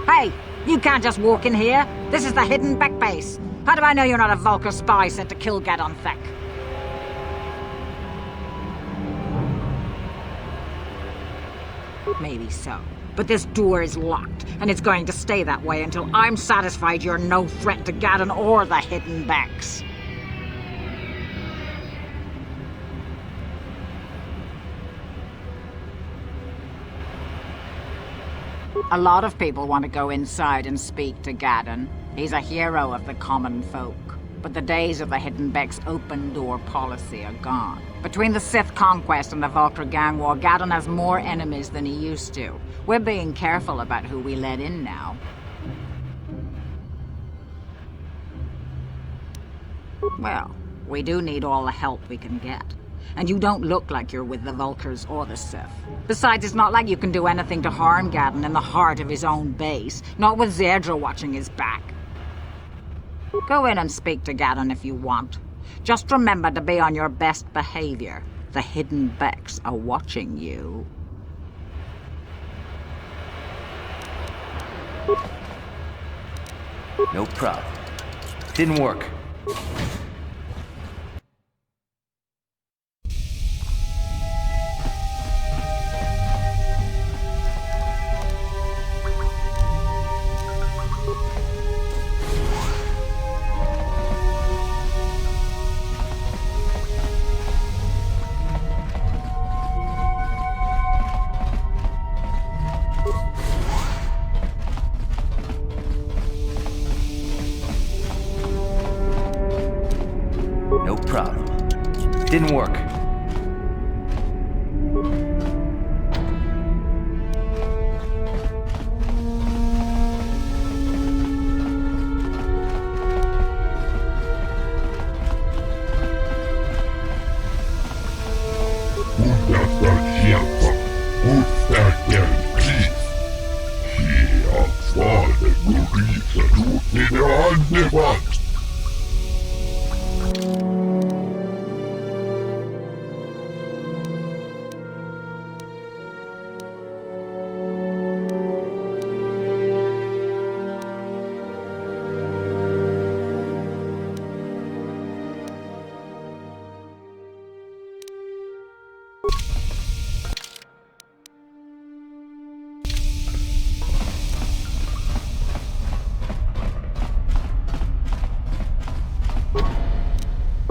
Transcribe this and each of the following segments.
Hey, you can't just walk in here. This is the hidden back base. How do I know you're not a Vulkar spy sent to kill Gadon Thek? Maybe so. But this door is locked, and it's going to stay that way until I'm satisfied you're no threat to Gadon or the hidden backs. A lot of people want to go inside and speak to Gadon. He's a hero of the common folk. But the days of the Hidden Beck's open-door policy are gone. Between the Sith conquest and the Vulkar gang war, Gadon has more enemies than he used to. We're being careful about who we let in now. Well, we do need all the help we can get. And you don't look like you're with the Vulkars or the Sith. Besides, it's not like you can do anything to harm Gadon in the heart of his own base, not with Zerdra watching his back. Go in and speak to Gadon if you want. Just remember to be on your best behavior. The Hidden Becks are watching you. No problem. Didn't work. No problem. Didn't work.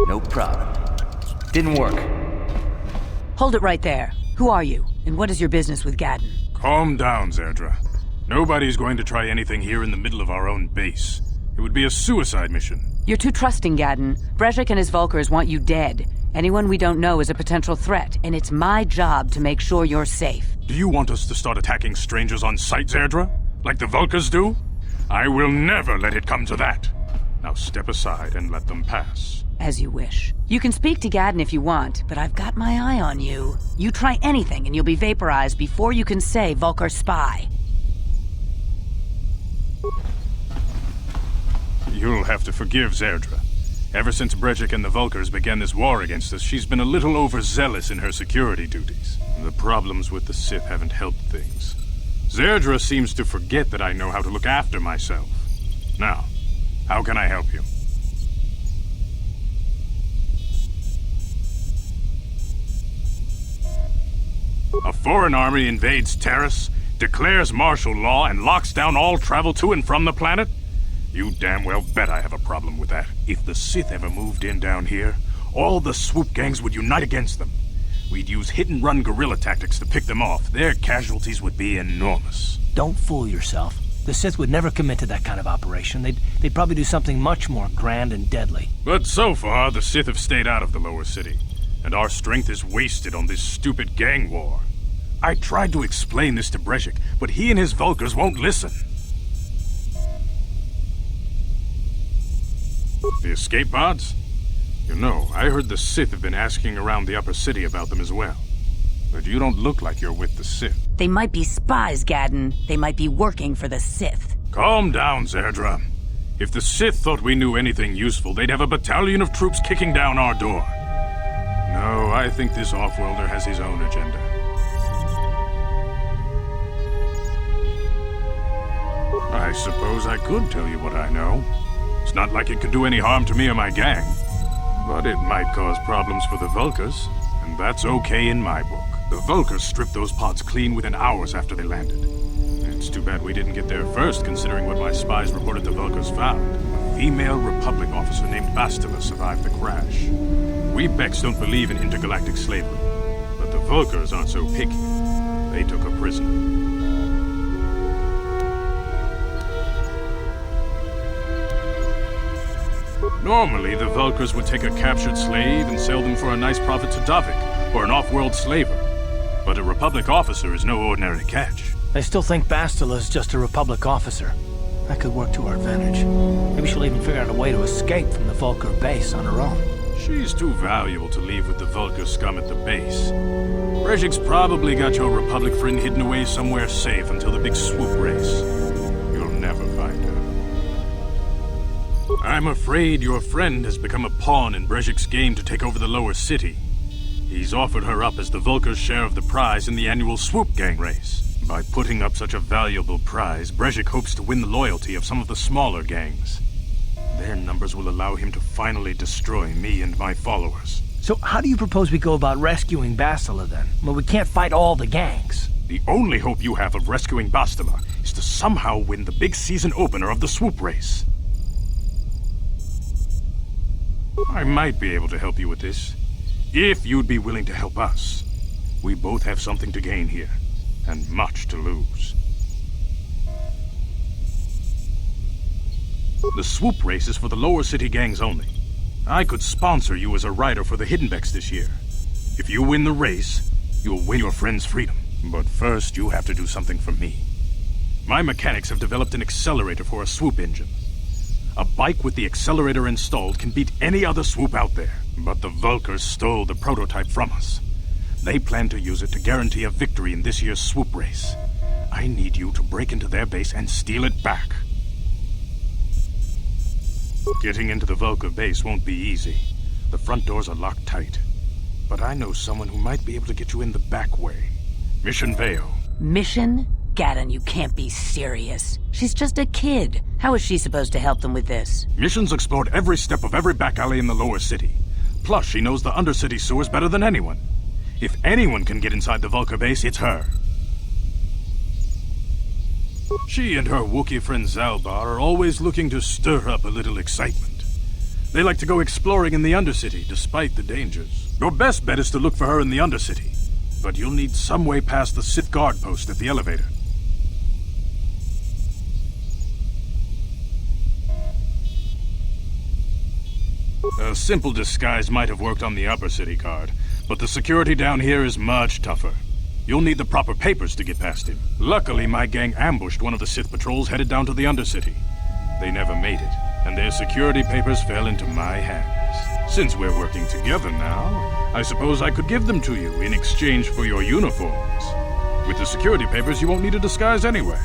No problem. Didn't work. Hold it right there. Who are you, and what is your business with Gadon? Calm down, Zerdra. Nobody's going to try anything here in the middle of our own base. It would be a suicide mission. You're too trusting, Gadon. Brejik and his Vulkars want you dead. Anyone we don't know is a potential threat, and it's my job to make sure you're safe. Do you want us to start attacking strangers on sight, Zerdra? Like the Vulkars do? I will never let it come to that. Now step aside and let them pass. As you wish. You can speak to Gadon if you want, but I've got my eye on you. You try anything and you'll be vaporized before you can say Vulkar spy. You'll have to forgive Zerdra. Ever since Brejik and the Vulkars began this war against us, she's been a little overzealous in her security duties. The problems with the Sith haven't helped things. Zerdra seems to forget that I know how to look after myself. Now, how can I help you? A foreign army invades Terrace, declares martial law, and locks down all travel to and from the planet? You damn well bet I have a problem with that. If the Sith ever moved in down here, all the swoop gangs would unite against them. We'd use hit-and-run guerrilla tactics to pick them off. Their casualties would be enormous. Don't fool yourself. The Sith would never commit to that kind of operation. They'd probably do something much more grand and deadly. But so far, the Sith have stayed out of the lower city, and our strength is wasted on this stupid gang war. I tried to explain this to Brejik, but he and his Vulkars won't listen. The escape pods? You know, I heard the Sith have been asking around the upper city about them as well. But you don't look like you're with the Sith. They might be spies, Gadon. They might be working for the Sith. Calm down, Zerdra. If the Sith thought we knew anything useful, they'd have a battalion of troops kicking down our door. No, I think this off-worlder has his own agenda. I suppose I could tell you what I know. It's not like it could do any harm to me or my gang. But it might cause problems for the Vulkars, and that's okay in my book. The Vulkars stripped those pods clean within hours after they landed. It's too bad we didn't get there first, considering what my spies reported the Vulkars found. A female Republic officer named Bastila survived the crash. We Becks don't believe in intergalactic slavery, but the Vulkars aren't so picky. They took her prisoner. Normally, the Vulkars would take a captured slave and sell them for a nice profit to Davik, or an off-world slaver. But a Republic officer is no ordinary catch. I still think Bastila's just a Republic officer. That could work to our advantage. Maybe she'll even figure out a way to escape from the Vulkar base on her own. She's too valuable to leave with the Vulkar scum at the base. Brejik's probably got your Republic friend hidden away somewhere safe until the big swoop race. You'll never find her. I'm afraid your friend has become a pawn in Brejik's game to take over the lower city. He's offered her up as the Vulkar's share of the prize in the annual swoop gang race. By putting up such a valuable prize, Brejik hopes to win the loyalty of some of the smaller gangs. Their numbers will allow him to finally destroy me and my followers. So how do you propose we go about rescuing Bastila then? Well, we can't fight all the gangs. The only hope you have of rescuing Bastila is to somehow win the big season opener of the swoop race. I might be able to help you with this, if you'd be willing to help us. We both have something to gain here, and much to lose. The swoop race is for the lower city gangs only. I could sponsor you as a rider for the Hiddenbecks this year. If you win the race, you'll win your friend's freedom. But first, you have to do something for me. My mechanics have developed an accelerator for a swoop engine. A bike with the accelerator installed can beat any other swoop out there. But the Vulkars stole the prototype from us. They plan to use it to guarantee a victory in this year's swoop race. I need you to break into their base and steal it back. Getting into the Vulkar base won't be easy. The front doors are locked tight. But I know someone who might be able to get you in the back way. Mission Veo. Mission? Gadon, you can't be serious. She's just a kid. How is she supposed to help them with this? Mission's explored every step of every back alley in the lower city. Plus, she knows the undercity sewers better than anyone. If anyone can get inside the Vulkar base, it's her. She and her Wookiee friend Zalbar are always looking to stir up a little excitement. They like to go exploring in the Undercity, despite the dangers. Your best bet is to look for her in the Undercity, but you'll need some way past the Sith guard post at the elevator. A simple disguise might have worked on the Upper City card, but the security down here is much tougher. You'll need the proper papers to get past him. Luckily, my gang ambushed one of the Sith patrols headed down to the Undercity. They never made it, and their security papers fell into my hands. Since we're working together now, I suppose I could give them to you in exchange for your uniforms. With the security papers, you won't need a disguise anyway.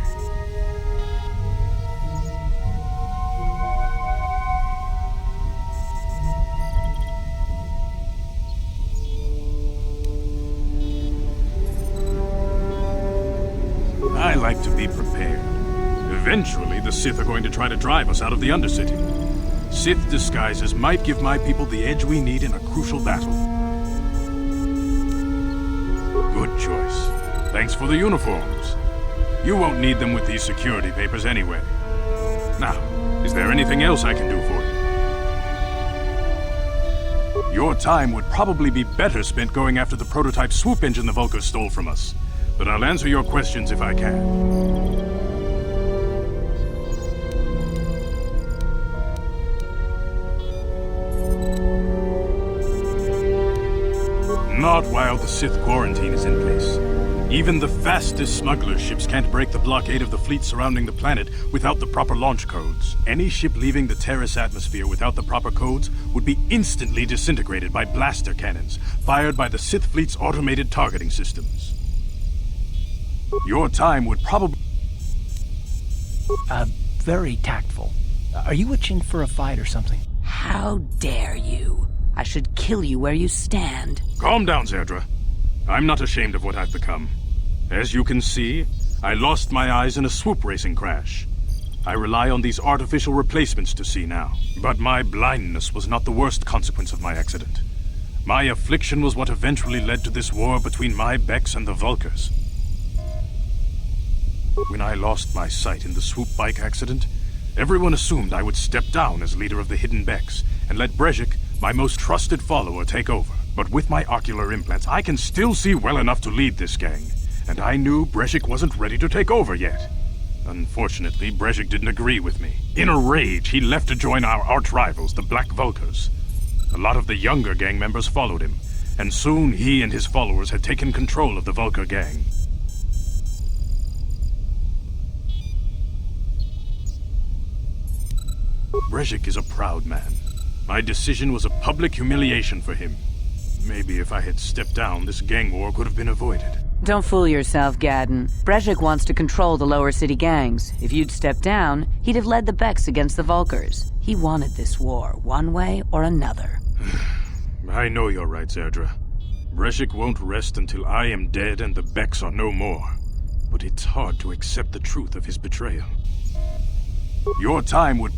I like to be prepared. Eventually, the Sith are going to try to drive us out of the Undercity. Sith disguises might give my people the edge we need in a crucial battle. Good choice. Thanks for the uniforms. You won't need them with these security papers anyway. Now, is there anything else I can do for you? Your time would probably be better spent going after the prototype swoop engine the Vulkars stole from us. But I'll answer your questions if I can. Not while the Sith quarantine is in place. Even the fastest smuggler ships can't break the blockade of the fleet surrounding the planet without the proper launch codes. Any ship leaving the Terrace atmosphere without the proper codes would be instantly disintegrated by blaster cannons, fired by the Sith fleet's automated targeting systems. Your time would probably... Very tactful. Are you itching for a fight or something? How dare you? I should kill you where you stand. Calm down, Zerdra. I'm not ashamed of what I've become. As you can see, I lost my eyes in a swoop racing crash. I rely on these artificial replacements to see now. But my blindness was not the worst consequence of my accident. My affliction was what eventually led to this war between my Becks and the Vulkars. When I lost my sight in the swoop bike accident, everyone assumed I would step down as leader of the hidden Becks and let Brezhik, my most trusted follower, take over. But with my ocular implants, I can still see well enough to lead this gang, and I knew Brezhik wasn't ready to take over yet. Unfortunately, Brezhik didn't agree with me. In a rage, he left to join our arch-rivals, the Black Vulkars. A lot of the younger gang members followed him, and soon he and his followers had taken control of the Vulkar gang. Brezhik is a proud man. My decision was a public humiliation for him. Maybe if I had stepped down, this gang war could have been avoided. Don't fool yourself, Gadden. Brezhik wants to control the lower city gangs. If you'd stepped down, he'd have led the Becks against the Vulkars. He wanted this war, one way or another. I know you're right, Zerdra. Brezhik won't rest until I am dead and the Becks are no more. But it's hard to accept the truth of his betrayal. Your time would...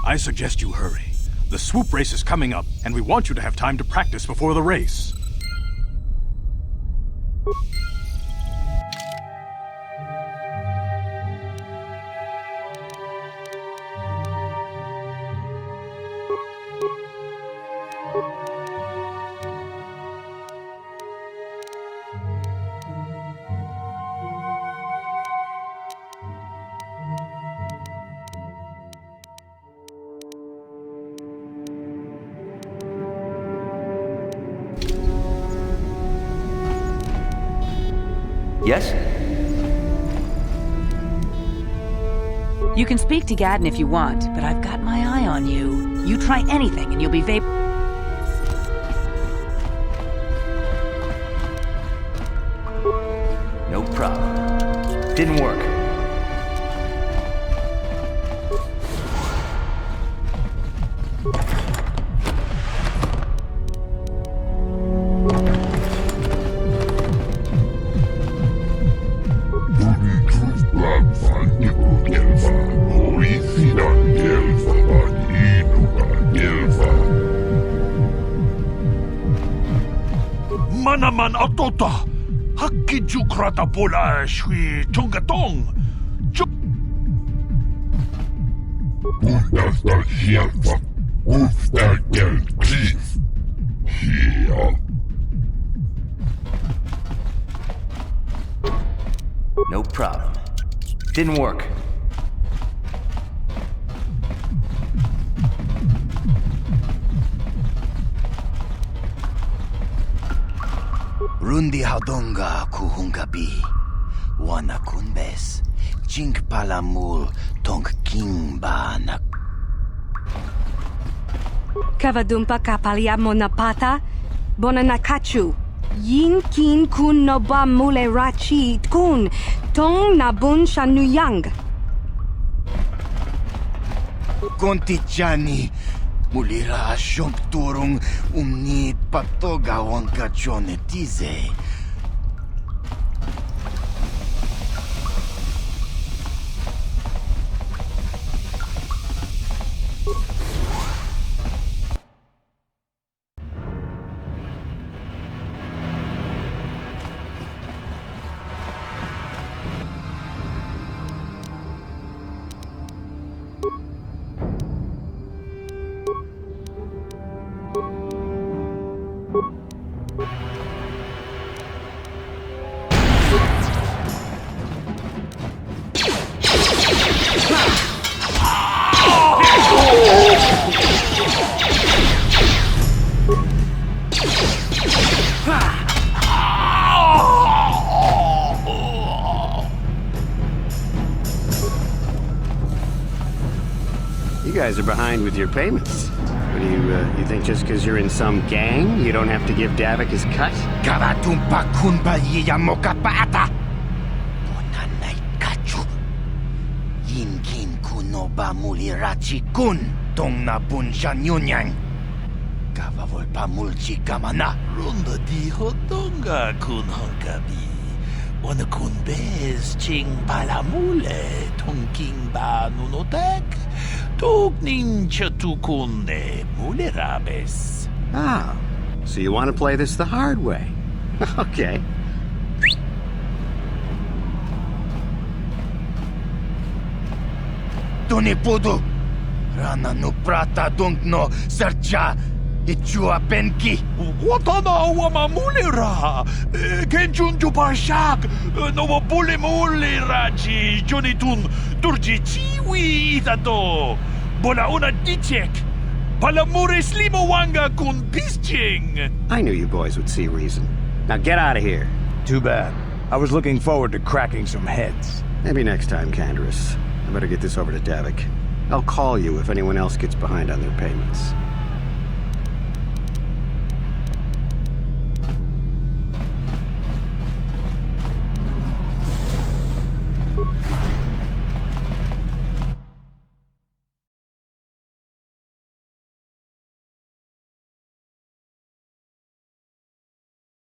I suggest you hurry. The swoop race is coming up, and we want you to have time to practice before the race. Yes? You can speak to Gadden if you want, but I've got my eye on you. You try anything and you'll be No problem. Didn't work. Manaman autota, hakidju krata bola shui tungatong. Bundasta hjälpa, uppstärker kris. Hier. No problem. Didn't work. Rundi hadonga kuhungabi, wana kunbes, jink palamul tong kimba na. Kavadumpa kapalia monapata, bonanakachu, yin kin kun noba mule rachi kun, tong nabun shanuyang. Kontichani, mulira asyong turong umni patoga wangka tize. You guys are behind with your payments. What do you think just because you're in some gang, you don't have to give Davik his cut? Kavatumpa kunpa yiyamokapata. Bonanay kachu. Yinkin kunoba mulirachi kun tong nabun shanyunyang. Kavavoy pamulchi kamana. Runda di hotonga kun hankabi. Wana kun bez ching palamule tongking ba nunotek. Tugning chatukune mulerabes. Ah, so you want to play this the hard way? Okay. Tuni pudu. Rana no prata dunkno sercha. Ichua penki. Watana wamamulera. Kenchun jupashak. No muli raji. Jonitun turji chiwi itato. Bona una dichek. Palamures limowanga kun pisching. I knew you boys would see reason. Now get out of here. Too bad. I was looking forward to cracking some heads. Maybe next time, Canderous. I better get this over to Davik. I'll call you if anyone else gets behind on their payments.